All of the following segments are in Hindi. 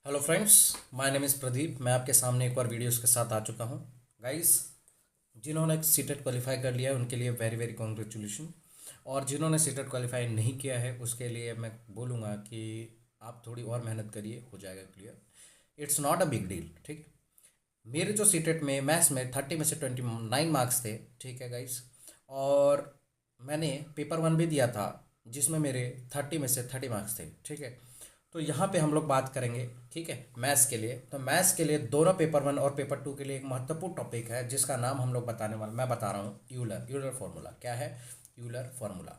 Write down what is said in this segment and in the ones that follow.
Hello friends, my name is Pradeep. मैं आपके सामने एक बार वीडियोस के साथ आ चुका हूँ। गाइस, जिन्होंने सीटेट क्वालिफाई कर लिया है उनके लिए वेरी वेरी कॉन्ग्रेचुलेशन। और जिन्होंने सीटेट क्वालिफाई नहीं किया है उसके लिए मैं बोलूँगा कि आप थोड़ी और मेहनत करिए, हो जाएगा clear. It's not a big deal. ठीक। मेरे जो सीटेट में मैथ्स में 30 में से 29 मार्क्स थे। ठीक है गाइस। और मैंने पेपर वन भी दिया था जिसमें मेरे 30 में से 30 मार्क्स थे। ठीक है। तो यहाँ पे हम लोग बात करेंगे, ठीक है, मैथ्स के लिए। तो मैथ्स के लिए दोनों पेपर वन और पेपर टू के लिए एक महत्वपूर्ण टॉपिक है जिसका नाम हम लोग बताने वाले, मैं बता रहा हूँ, यूलर यूलर फॉर्मूला। क्या है यूलर फॉर्मूला?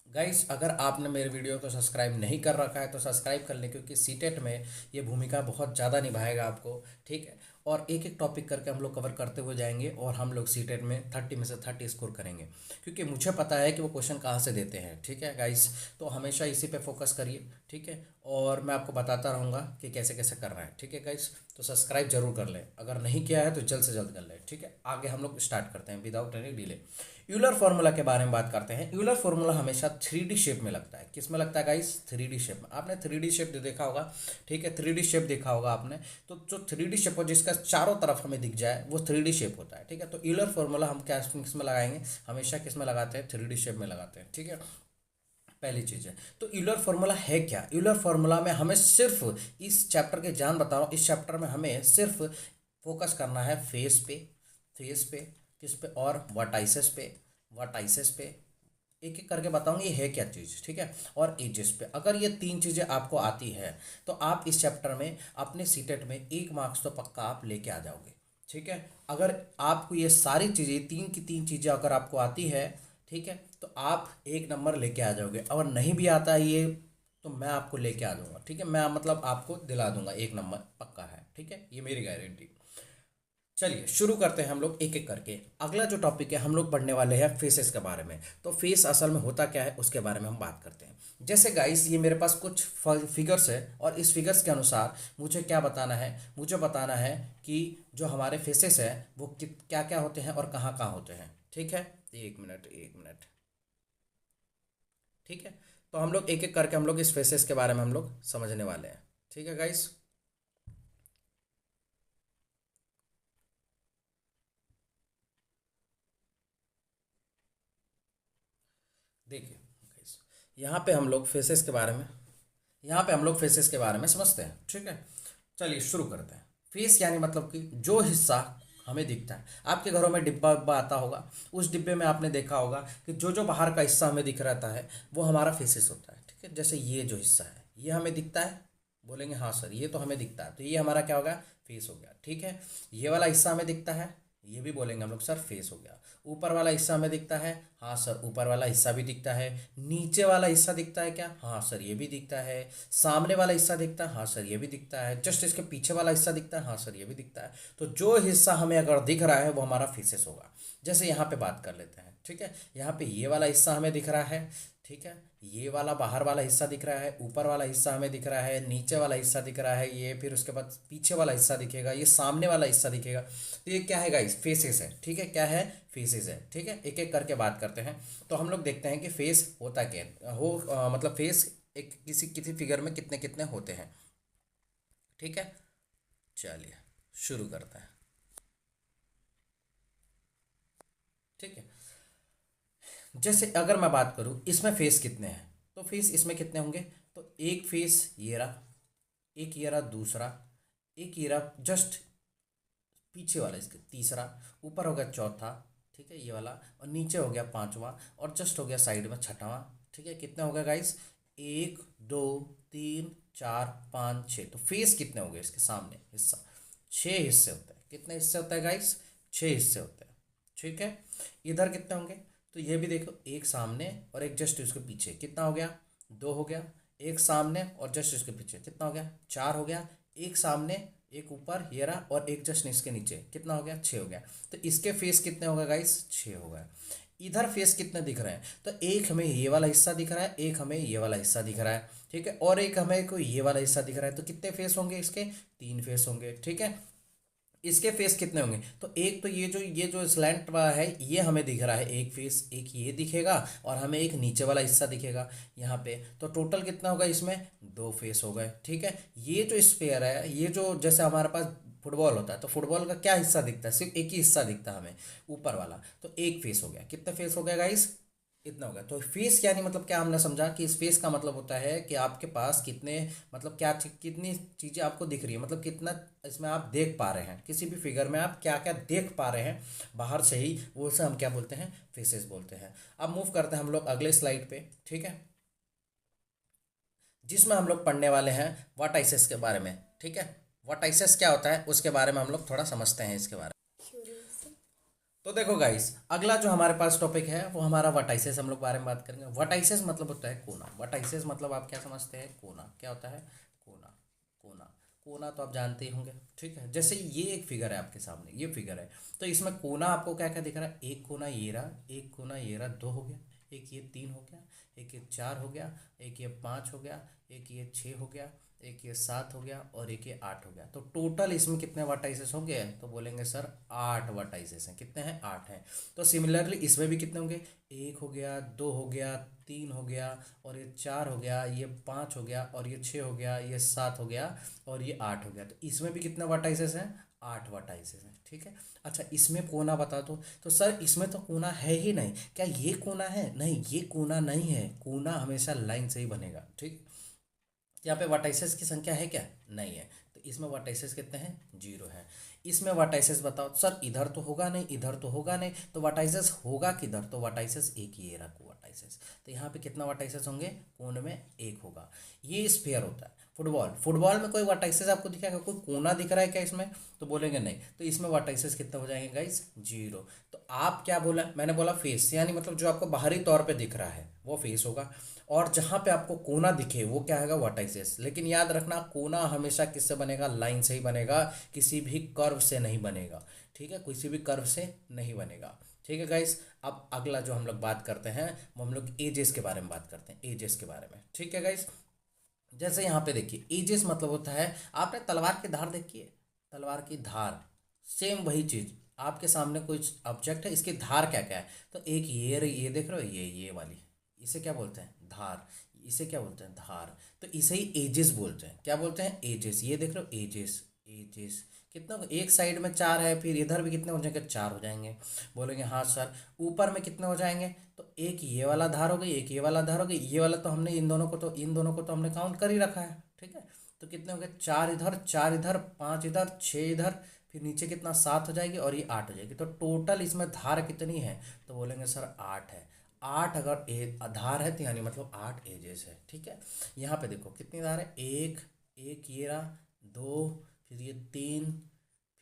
गाइस, अगर आपने मेरे वीडियो को सब्सक्राइब नहीं कर रखा है तो सब्सक्राइब कर लें, क्योंकि सीटेट में ये भूमिका बहुत ज़्यादा निभाएगा आपको। ठीक है। और एक एक टॉपिक करके हम लोग कवर करते हुए जाएंगे और हम लोग सीटेट में 30 में से 30 स्कोर करेंगे, क्योंकि मुझे पता है कि वो क्वेश्चन कहाँ से देते हैं। ठीक है गाइस। तो हमेशा इसी पे फोकस करिए। ठीक है। और मैं आपको बताता रहूँगा कि कैसे कैसे करना है। ठीक है गाइस। तो सब्सक्राइब जरूर कर लें, अगर नहीं किया है तो जल्द से जल्द कर लें। ठीक है। आगे हम लोग स्टार्ट करते हैं without any delay. Euler formula के बारे में बात करते हैं। यूलर फॉर्मूला हमेशा 3D शेप में लगता है। किस में लगता है गाइस? 3D शेप में। आपने 3D शेप देखा होगा। ठीक है, 3D शेप देखा होगा आपने। तो जो 3D शेप हो जिसका चारों तरफ हमें दिख जाए वो 3D शेप होता है। ठीक है। तो यूलर फॉर्मूला हम क्या किस में लगाएंगे? हमेशा किस में लगाते हैं? 3D शेप में लगाते हैं। ठीक है। पहली चीज़ है। तो यूलर फॉर्मूला है क्या? यूलर फॉर्मूला में हमें सिर्फ इस चैप्टर के जान बता रहा हूँ, इस चैप्टर में हमें सिर्फ फोकस करना है फेस पे किस पे, और वर्टाइसेस पे एक एक करके बताऊंगी ये है क्या चीज़। ठीक है। और एजेस पे। अगर ये तीन चीज़ें आपको आती है तो आप इस चैप्टर में अपने सीटेट में 1 मार्क्स तो पक्का आप लेके आ जाओगे। ठीक है। अगर आपको ये सारी चीज़ें, तीन की तीन चीज़ें अगर आपको आती है, ठीक है, तो आप 1 नंबर लेके आ जाओगे। अगर नहीं भी आता है ये तो मैं आपको लेके आ दूंगा। ठीक है। मैं मतलब आपको दिला दूंगा 1 नंबर पक्का है। ठीक है, ये मेरी गारंटी। चलिए शुरू करते हैं हम लोग एक एक करके। अगला जो टॉपिक है हम लोग पढ़ने वाले हैं फेसेस के बारे में। तो फेस असल में होता क्या है उसके बारे में हम बात करते हैं। जैसे गाइस, ये मेरे पास कुछ फिगर्स है और इस फिगर्स के अनुसार मुझे क्या बताना है? मुझे बताना है कि जो हमारे फेसेस है वो क्या क्या होते हैं और कहाँ कहाँ होते हैं। ठीक है। एक मिनट एक मिनट। ठीक है। तो हम लोग एक एक करके हम लोग इस फेसेस के बारे में हम लोग समझने वाले हैं। ठीक है गाइस। देखिए गाइस, यहाँ पे हम लोग फेसेस के बारे में यहाँ पे हम लोग फेसेस के बारे में समझते हैं। ठीक है। चलिए शुरू करते हैं। फेस यानी मतलब कि जो हिस्सा हमें दिखता है। आपके घरों में डिब्बा विब्बा आता होगा, उस डिब्बे में आपने देखा होगा कि जो जो बाहर का हिस्सा हमें दिख रहता है वो हमारा फेसेस होता है। ठीक है। जैसे ये जो हिस्सा है ये हमें दिखता है, बोलेंगे हाँ सर ये तो हमें दिखता है, तो ये हमारा क्या होगा? फेस हो गया। ठीक है। ये वाला हिस्सा हमें दिखता है, ये भी बोलेंगे हम लोग सर फेस हो गया। ऊपर वाला हिस्सा हमें दिखता है, हाँ सर ऊपर वाला हिस्सा भी दिखता है। नीचे वाला हिस्सा दिखता है क्या? हाँ सर ये भी दिखता है। सामने वाला हिस्सा दिखता है, हाँ सर ये भी दिखता है। जस्ट इसके पीछे वाला हिस्सा दिखता है, हाँ सर ये भी दिखता है। तो जो हिस्सा हमें अगर दिख रहा है वो हमारा फेसेस होगा। जैसे यहाँ पे बात कर लेते हैं। ठीक है। यहाँ पे ये वाला हिस्सा हमें दिख रहा है। ठीक है। ये वाला बाहर वाला हिस्सा दिख रहा है, ऊपर वाला हिस्सा हमें दिख रहा है, नीचे वाला हिस्सा दिख रहा है ये, फिर उसके बाद पीछे वाला हिस्सा दिखेगा, ये सामने वाला हिस्सा दिखेगा। तो ये क्या है गाइस? फेसेस है। ठीक है। क्या है? फेसेस है। ठीक है। एक एक करके बात करते हैं। तो हम लोग देखते हैं कि फेस होता क्या हो, मतलब फेस एक किसी किसी फिगर में कितने कितने होते हैं। ठीक है। चलिए शुरू करते हैं। ठीक है। जैसे अगर मैं बात करूं इसमें फेस कितने हैं, तो फेस इसमें कितने होंगे? तो एक फेस ये रहा, एक ये रहा दूसरा, एक ये रहा जस्ट पीछे वाला इसके तीसरा, ऊपर हो गया चौथा, ठीक है ये वाला, और नीचे हो गया पांचवा, और जस्ट हो गया साइड में छठवां। ठीक है। कितने हो गए गाइस? एक, दो, तीन, चार, पाँच, छः। तो फेस कितने हो गए इसके सामने हिस्सा? छः हिस्से होते हैं। कितने हिस्से होते हैं गाइस? छः हिस्से होते हैं। ठीक है। इधर कितने होंगे? तो ये भी देखो, एक सामने और एक जस्ट उसके पीछे, कितना हो गया? दो हो गया। एक सामने और जस्ट उसके पीछे कितना हो गया? चार हो गया। एक सामने, एक ऊपर ये रहा, और एक जस्ट इसके नीचे, कितना हो गया? छः हो गया। तो इसके फेस कितने हो गए गाइस? छः हो गए। इधर फेस कितने दिख रहे हैं? तो एक हमें ये वाला हिस्सा दिख रहा है, एक हमें ये वाला हिस्सा दिख रहा है। ठीक है। और एक हमें कोई ये वाला हिस्सा दिख रहा है। तो कितने फेस होंगे इसके? तीन फेस होंगे। ठीक है। इसके फेस कितने होंगे? तो एक तो ये जो स्लैंट वाला है ये हमें दिख रहा है एक फेस, एक ये दिखेगा और हमें एक नीचे वाला हिस्सा दिखेगा यहाँ पे। तो टोटल कितना होगा इसमें? दो फेस हो गए, ठीक है। ये जो स्पेयर है, ये जो जैसे हमारे पास फुटबॉल होता है तो फुटबॉल का क्या हिस्सा दिखता है? सिर्फ एक ही हिस्सा दिखता है हमें, ऊपर वाला। तो एक फेस हो गया। कितने फेस हो गया गाइस? इतना होगा। तो फेस यानी मतलब क्या हमने समझा कि इस फेस का मतलब होता है कि आपके पास कितने, मतलब क्या कितनी चीज़ें आपको दिख रही है, मतलब कितना इसमें आप देख पा रहे हैं, किसी भी फिगर में आप क्या क्या देख पा रहे हैं बाहर से ही, वो से हम क्या बोलते हैं? फेसेस बोलते हैं। अब मूव करते हैं हम लोग अगले स्लाइड पे, ठीक है, जिसमें हम लोग पढ़ने वाले हैं वर्टाइसेस के बारे में, ठीक है। वर्टाइसेस क्या होता है उसके बारे में हम लोग थोड़ा समझते हैं इसके बारे में। तो देखो गाइस, अगला जो हमारे पास टॉपिक है वो हमारा वर्टाइसेस हम लोग बारे में बात करेंगे। वर्टाइसेस मतलब होता है कोना। वर्टाइसेस मतलब आप क्या समझते हैं? कोना। क्या होता है? कोना। कोना। कोना तो आप जानते ही होंगे, ठीक है। जैसे ये एक फिगर है आपके सामने, ये फिगर है, तो इसमें कोना आपको क्या क्या दिख रहा है? एक कोना ये रहा, एक कोना ये रहा, दो हो गया, एक ये तीन हो गया, एक ये चार हो गया, एक ये पाँच हो गया, एक ये छः हो गया, एक ये सात हो गया और एक ये आठ हो गया। तो टोटल इसमें कितने वर्टाइसेस होंगे? तो बोलेंगे सर आठ वर्टाइसेस हैं। कितने हैं? आठ हैं। तो सिमिलरली इसमें भी कितने होंगे? एक हो गया, दो हो गया, तीन हो गया और ये चार हो गया, ये पाँच हो गया और ये छः हो गया, ये सात हो गया और ये आठ हो गया। तो इसमें भी कितने वर्टाइसेस हैं? आठ वर्टाइसेस हैं, ठीक है। अच्छा, इसमें कोना बता दो। तो सर इसमें तो कोना है ही नहीं। क्या ये कोना है? नहीं, ये कोना नहीं है। कोना हमेशा लाइन से ही बनेगा, ठीक। यहाँ पे वर्टाइसेस की संख्या है क्या? नहीं है। तो इसमें वर्टाइसेस कितने हैं? जीरो है। इसमें वर्टाइसेस बताओ। सर इधर तो होगा नहीं, इधर तो होगा नहीं, तो वर्टाइसेस होगा किधर? तो वर्टाइसेस एक ही रखो वर्टाइसेस। तो यहाँ पे कितना वर्टाइसेस होंगे? कोने में एक होगा। ये स्फीयर होता है। फुटबॉल, फुटबॉल में कोई वर्टाइसेस आपको दिखेगा? कोई कोना दिख रहा है क्या इसमें? तो बोलेंगे नहीं। तो इसमें वर्टाइसेस कितने हो जाएंगे गाइस? जीरो। तो आप क्या बोला? मैंने बोला फेस, यानी मतलब जो आपको बाहरी तौर पे दिख रहा है वो फेस होगा, और जहां पे आपको कोना दिखे वो क्या होगा? वर्टाइसेस। लेकिन याद रखना, कोना हमेशा किससे बनेगा? लाइन से ही बनेगा, किसी भी कर्व से नहीं बनेगा, ठीक है। किसी भी कर्व से नहीं बनेगा, ठीक है गाइस। अब अगला जो हम लोग बात करते हैं वो हम लोग एजेस के बारे में बात करते हैं, एजेस के बारे में, ठीक है गाइस। जैसे यहाँ पे देखिए, एजेस मतलब होता है, आपने तलवार की धार देखी है? तलवार की धार, सेम वही चीज। आपके सामने कोई ऑब्जेक्ट है, इसकी धार क्या क्या है? तो एक ये देख रहे हो, ये वाली, इसे क्या बोलते हैं? धार। इसे क्या बोलते हैं? धार। तो इसे ही एजेस बोलते हैं। क्या बोलते हैं? एजेस। ये देख रहे हो, एजेस। एजेस कितना होगा? एक साइड में चार है, फिर इधर भी कितने हो जाएंगे? चार हो जाएंगे। बोलेंगे हाँ सर, ऊपर में कितने हो जाएंगे? तो एक ये वाला धार हो गई, एक ये वाला धार हो गई, ये वाला तो हमने इन दोनों को तो हमने काउंट कर ही रखा है, ठीक है। तो कितने हो गए? चार इधर, चार इधर, पाँच इधर, छः इधर, फिर नीचे कितना? सात हो जाएगी और ये आठ हो जाएगी। तो टोटल इसमें धार कितनी है? तो बोलेंगे सर आठ है। आठ अगर धार है तो यानी मतलब आठ एजेस है, ठीक है। यहाँ पे देखो कितनी धार है? एक, एक ये रहा, दो, फिर ये तीन,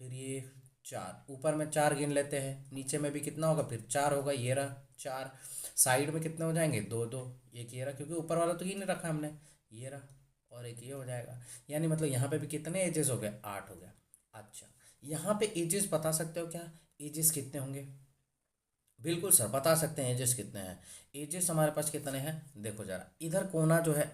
फिर ये चार। ऊपर में चार गिन लेते हैं, नीचे में भी कितना होगा? फिर चार होगा, ये रहा चार। साइड में कितने हो जाएंगे? दो दो, एक ये रहा, क्योंकि ऊपर वाला तो गिन रखा हमने, ये रहा और एक ये हो जाएगा। यानी मतलब यहाँ पे भी कितने एजेस हो गए? आठ हो गया। अच्छा, यहाँ पे एजेस बता सकते हो क्या? एजेस कितने होंगे? बिल्कुल सर, बता सकते हैं एजेस कितने हैं। एजेस हमारे पास कितने हैं? देखो जरा, इधर कोना जो है,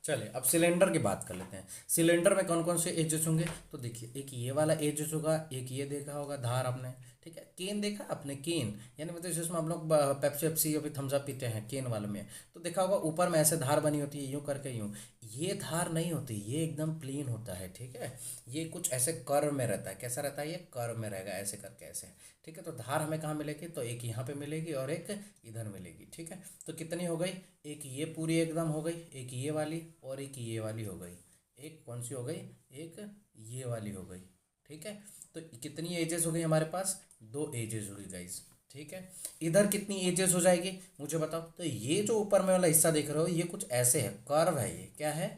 चलिए अब सिलेंडर की बात कर लेते हैं। सिलेंडर में कौन कौन से एजेस होंगे? तो देखिए, एक ये वाला एजेस होगा, एक ये देखा होगा धार आपने, ठीक है। केन देखा आपने? केन यानी मतलब जिसमें हम लोग पेप्सी वेप्सी या फिर थम्स अप पीते हैं, केन वाले में तो देखा होगा ऊपर में ऐसे धार बनी होती है, यूं करके यूं। ये धार नहीं होती, ये एकदम प्लेन होता है, ठीक है। ये कुछ ऐसे कर्व में रहता है। कैसा रहता है? ये कर्व में रहेगा, ऐसे करके ऐसे, ठीक है। तो धार हमें कहाँ मिलेगी? तो एक यहाँ पे मिलेगी और एक इधर मिलेगी, ठीक है। तो कितनी हो गई? एक ये पूरी एकदम हो गई, एक ये वाली और एक ये वाली हो गई। एक कौन सी हो गई? एक ये वाली हो गई, ठीक है। तो कितनी एजेस हो गई हमारे पास? दो एजेस हो गई गाइस, ठीक है। इधर कितनी एजेस हो जाएगी मुझे बताओ? तो ये जो ऊपर में वाला हिस्सा देख रहे हो, ये कुछ ऐसे है, कर्व है। ये क्या है?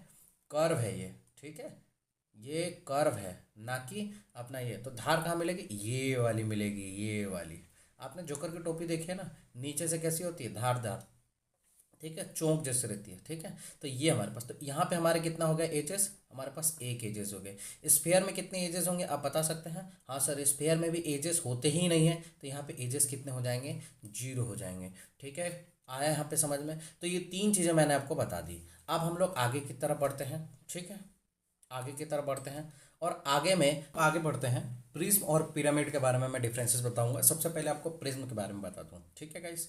कर्व है ये, ठीक है। ये कर्व है, ना कि अपना ये। तो धार कहाँ मिलेगी? ये वाली मिलेगी, ये वाली। आपने जोकर की टोपी देखी है ना, नीचे से कैसी होती है? धारदार, ठीक है, चौंक जैसे रहती है, ठीक है। तो ये हमारे पास, तो यहाँ पे हमारे कितना हो गया एजेस? हमारे पास एक एजेस हो गए। स्फेयर में कितने एजेस होंगे आप बता सकते हैं? हाँ सर, स्फेयर में भी एजेस होते ही नहीं है, तो यहाँ पे एजेस कितने हो जाएंगे? जीरो हो जाएंगे, ठीक है। आया यहाँ पे समझ में? तो ये तीन चीज़ें मैंने आपको बता दी। अब हम लोग आगे की तरफ बढ़ते हैं, ठीक है, आगे की तरफ बढ़ते हैं। और आगे बढ़ते हैं। प्रिज्म और पिरामिड के बारे में मैं डिफरेंसेस बताऊंगा। सबसे पहले आपको प्रिज्म के बारे में बताता हूँ, ठीक है गाइस।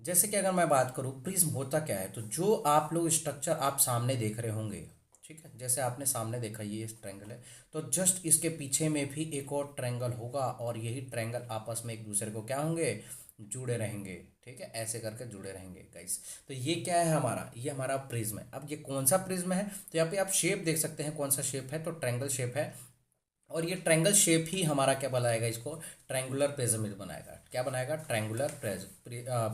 जैसे कि अगर मैं बात करूँ प्रिज्म होता क्या है, तो जो आप लोग स्ट्रक्चर आप सामने देख रहे होंगे, ठीक है, जैसे आपने सामने देखा ये ट्रायंगल है, तो जस्ट इसके पीछे में भी एक और ट्रायंगल होगा और यही ट्रायंगल आपस में एक दूसरे को क्या होंगे, जुड़े रहेंगे, ठीक है, ऐसे करके जुड़े रहेंगे गाइस। तो ये क्या है हमारा, ये हमारा प्रिज्म है। अब ये कौन सा प्रिज्म है, तो यहाँ पे आप शेप देख सकते हैं कौन सा शेप है, तो ट्रायंगल शेप है। और ये ट्रायंगल शेप ही हमारा क्या बनाएगा, इसको ट्रायंगुलर पिरामिड बनाएगा। क्या बनाएगा, ट्रायंगुलर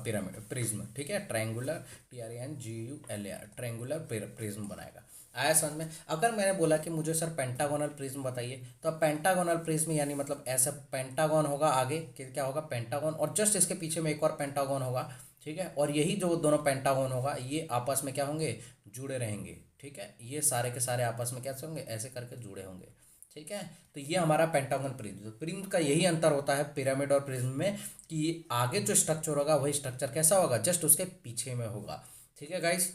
पिरामिड प्रिज्म, ठीक है, ट्रायंगुलर TRANGULAR ट्रायंगुलर प्रिज्म बनाएगा। आया समझ में। अगर मैंने बोला कि मुझे सर पेंटागोनल प्रिज्म बताइए, तो अब पेंटागोनल प्रिज्म यानी मतलब ऐसा पेंटागन होगा, आगे क्या होगा, पेंटागन, और जस्ट इसके पीछे में एक और पेंटागन होगा, ठीक है, और यही जो दोनों पेंटागन होगा ये आपस में क्या होंगे, जुड़े रहेंगे, ठीक है, ये सारे के सारे आपस में कैसे होंगे, ऐसे करके जुड़े होंगे, ठीक है। तो ये हमारा पेंटागन प्रिज्म। तो प्रिज्म का यही अंतर होता है पिरामिड और प्रिज्म में, कि आगे जो स्ट्रक्चर होगा वही स्ट्रक्चर कैसा होगा, जस्ट उसके पीछे में होगा, ठीक है गाइस।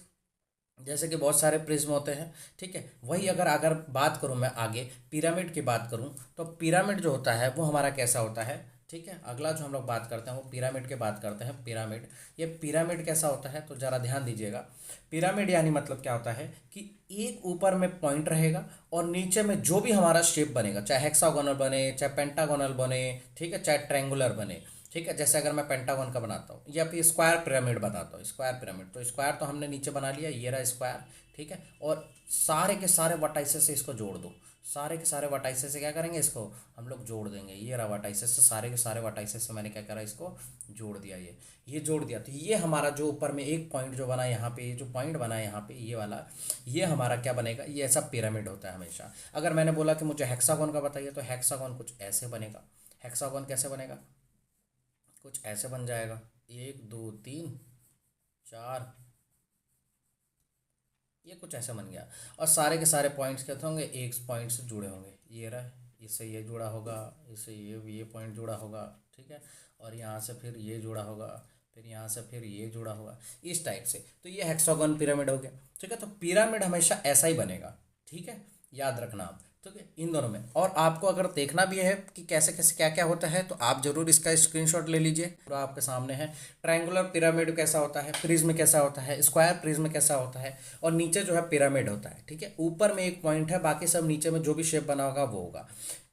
जैसे कि बहुत सारे प्रिज्म होते हैं, ठीक है, वही अगर अगर बात करूं मैं आगे पिरामिड की बात करूं, तो पिरामिड जो होता है वो हमारा कैसा होता है, ठीक है। अगला जो हम लोग बात करते हैं वो पिरामिड के बात करते हैं। पिरामिड, ये पिरामिड कैसा होता है, तो ज़रा ध्यान दीजिएगा। पिरामिड यानी मतलब क्या होता है कि एक ऊपर में पॉइंट रहेगा और नीचे में जो भी हमारा शेप बनेगा, चाहे हेक्सागोनल बने, चाहे पेंटागोनल बने, ठीक है, चाहे ट्रायंगुलर बने, ठीक है। जैसे अगर मैं पेंटागन का बनाता हूँ या फिर स्क्वायर पिरामिड बताता हूँ, स्क्वायर पिरामिड, तो स्क्वायर तो हमने नीचे बना लिया, ये रहा स्क्वायर, ठीक है, और सारे के सारे वर्टाइसेस से इसको जोड़ दो, सारे के सारे वर्टाइसेस से क्या करेंगे, इसको हम लोग जोड़ देंगे, ये रहा वर्टाइसेस से, सारे के सारे वर्टाइसेस से मैंने क्या करा, इसको जोड़ दिया, ये जोड़ दिया। तो ये हमारा जो ऊपर में एक पॉइंट जो बना यहाँ पे, ये जो पॉइंट बना है यहाँ पे ये वाला, ये हमारा क्या बनेगा, ये ऐसा पिरामिड होता है हमेशा। अगर मैंने बोला कि मुझे हेक्सागोन का बताइए, तो हेक्सागोन कुछ ऐसे बनेगा। हेक्सागोन कैसे बनेगा, कुछ ऐसे बन जाएगा, 1 2 3 4, ये कुछ ऐसे बन गया। और सारे के सारे पॉइंट्स क्या होंगे, एक पॉइंट से जुड़े होंगे, ये रहा, इससे ये जुड़ा होगा, इससे ये पॉइंट जुड़ा होगा, ठीक है, और यहाँ से फिर ये जुड़ा होगा, फिर यहाँ से फिर ये जुड़ा होगा, इस टाइप से। तो ये हेक्सागोन पिरामिड हो गया, ठीक है। तो पिरामिड हमेशा ऐसा ही बनेगा, ठीक है, याद रखना आप, ठीक है, इन दोनों में। और आपको अगर देखना भी है कि कैसे कैसे क्या क्या होता है, तो आप जरूर इसका स्क्रीनशॉट ले लीजिए, पूरा आपके सामने है। ट्रायंगुलर पिरामिड कैसा होता है, प्रिज्म कैसा होता है, स्क्वायर प्रिज्म कैसा होता है, और नीचे जो है पिरामिड होता है, ठीक है। ऊपर में एक पॉइंट है, बाकी सब नीचे में जो भी शेप बना होगा वो होगा।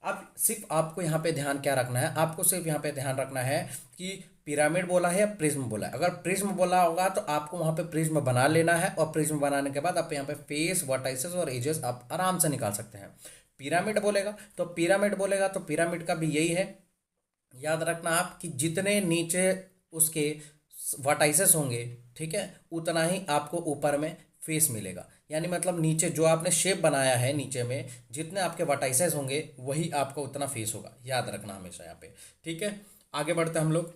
अब सिर्फ आपको यहाँ पे ध्यान क्या रखना है, आपको सिर्फ यहाँ पे ध्यान रखना है कि पिरामिड बोला है या प्रिज्म बोला है। अगर प्रिज्म बोला होगा तो आपको वहाँ पे प्रिज्म बना लेना है, और प्रिज्म बनाने के बाद आप यहाँ पे फेस, वर्टाइसेस और एजेस आप आराम से निकाल सकते हैं। पिरामिड बोलेगा तो पिरामिड का भी यही है, याद रखना आप, कि जितने नीचे उसके वर्टाइसेस होंगे, ठीक है, उतना ही आपको ऊपर में फेस मिलेगा। यानी मतलब नीचे जो आपने शेप बनाया है, नीचे में जितने आपके वर्टाइसेस होंगे वही आपका उतना फेस होगा, याद रखना हमेशा यहाँ पे, ठीक है। आगे बढ़ते हैं हम लोग,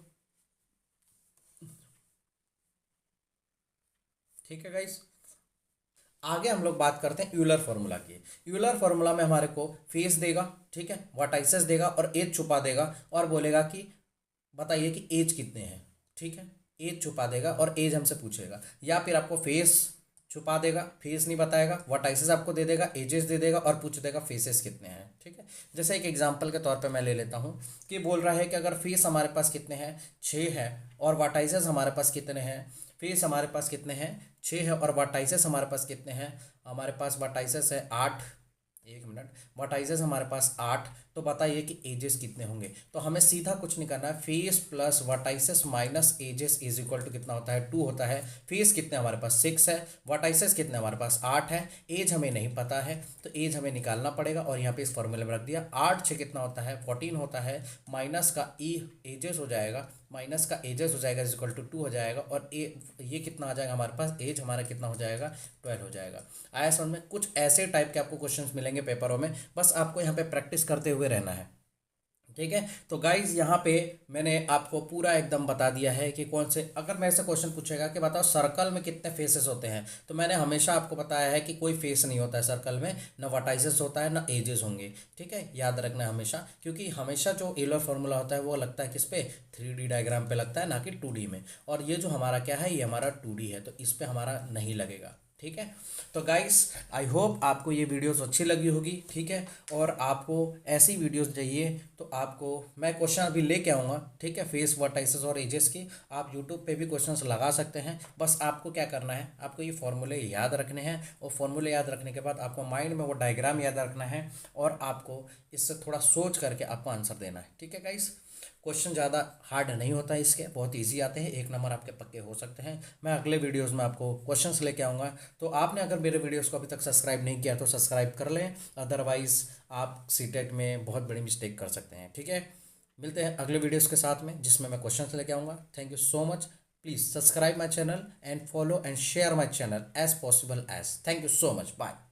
ठीक है गाइस। आगे हम लोग बात करते हैं यूलर फार्मूला की। यूलर फार्मूला में हमारे को फेस देगा, ठीक है, वर्टाइसेस देगा और एज छुपा देगा, और बोलेगा कि बताइए कि एज कितने हैं, ठीक है, एज छुपा देगा और एज हमसे पूछेगा। या फिर आपको फेस छुपा देगा, फेस नहीं बताएगा, वर्टाइसेस आपको दे देगा, एजेस दे देगा और पूछ देगा फेसेस कितने हैं, ठीक है। जैसे एक एग्जांपल के तौर पे मैं ले लेता हूँ कि बोल रहा है कि अगर फेस हमारे पास कितने हैं, 6 है, और वर्टाइसेस हमारे पास कितने हैं, फेस हमारे पास कितने हैं, 6 है, और वर्टाइसेस हमारे पास कितने हैं, हमारे पास वर्टाइसेस है 8, एक मिनट, वर्टाइसेस हमारे पास 8, तो बताइए कि एजेस कितने होंगे। तो हमें सीधा कुछ नहीं करना है, face plus vertices minus edges is equal to कितना होता है, 2 होता है। फेस कितने हमारे पास 6 है, वर्टाइसेस कितने हमारे पास 8 है, एज हमें नहीं पता है, तो एज हमें निकालना पड़ेगा, और यहाँ पे इस फॉर्मूले में रख दिया। 8 6 कितना होता है, 14 होता है, माइनस का एजेस हो जाएगा, माइनस का एजेस हो जाएगा इज इक्वल टू 2 हो जाएगा, और ये कितना आ जाएगा हमारे पास, एज हमारा कितना हो जाएगा, 12 हो जाएगा। आया समझ में। कुछ ऐसे टाइप के आपको क्वेश्चंस मिलेंगे पेपरों में, बस आपको यहाँ पे प्रैक्टिस करते हुए रहना है, ठीक है। तो गाइज यहाँ पे मैंने आपको पूरा एकदम बता दिया है कि कौन से, अगर मेरे से क्वेश्चन पूछेगा कि बताओ सर्कल में कितने फेसेस होते हैं, तो मैंने हमेशा आपको बताया है कि कोई फेस नहीं होता है सर्कल में, ना वर्टाइसेस होता है ना एजेस होंगे, ठीक है, याद रखना है हमेशा। क्योंकि हमेशा जो यूलर फार्मूला होता है वो लगता है किस पे, 3D डायग्राम पे लगता है, ना कि 2D में। और ये जो हमारा क्या है, ये हमारा 2D है, तो इस पे हमारा नहीं लगेगा, ठीक है। तो गाइस आई होप आपको ये वीडियोस अच्छी लगी होगी, ठीक है। और आपको ऐसी वीडियोस चाहिए तो आपको मैं क्वेश्चन अभी लेके आऊँगा, ठीक है, फेस वर्टाइसेस और एजेस की। आप यूट्यूब पे भी क्वेश्चंस लगा सकते हैं। बस आपको क्या करना है, आपको ये फॉर्मूले याद रखने हैं, और फॉर्मूले याद रखने के बाद आपको माइंड में वो डायग्राम याद रखना है, और आपको इससे थोड़ा सोच करके आपको आंसर देना है, ठीक है गाइस। क्वेश्चन ज़्यादा हार्ड नहीं होता है, इसके बहुत इजी आते हैं, 1 नंबर आपके पक्के हो सकते हैं। मैं अगले वीडियोस में आपको क्वेश्चंस लेके आऊँगा। तो आपने अगर मेरे वीडियोस को अभी तक सब्सक्राइब नहीं किया तो सब्सक्राइब कर लें, अदरवाइज़ आप सीटेट में बहुत बड़ी मिस्टेक कर सकते हैं, ठीक है। मिलते हैं अगले वीडियोस के साथ में जिसमें मैं क्वेश्चंस लेके आऊँगा। Thank you so much. Please subscribe my channel and follow and share my channel as possible as. Thank you so much. Bye.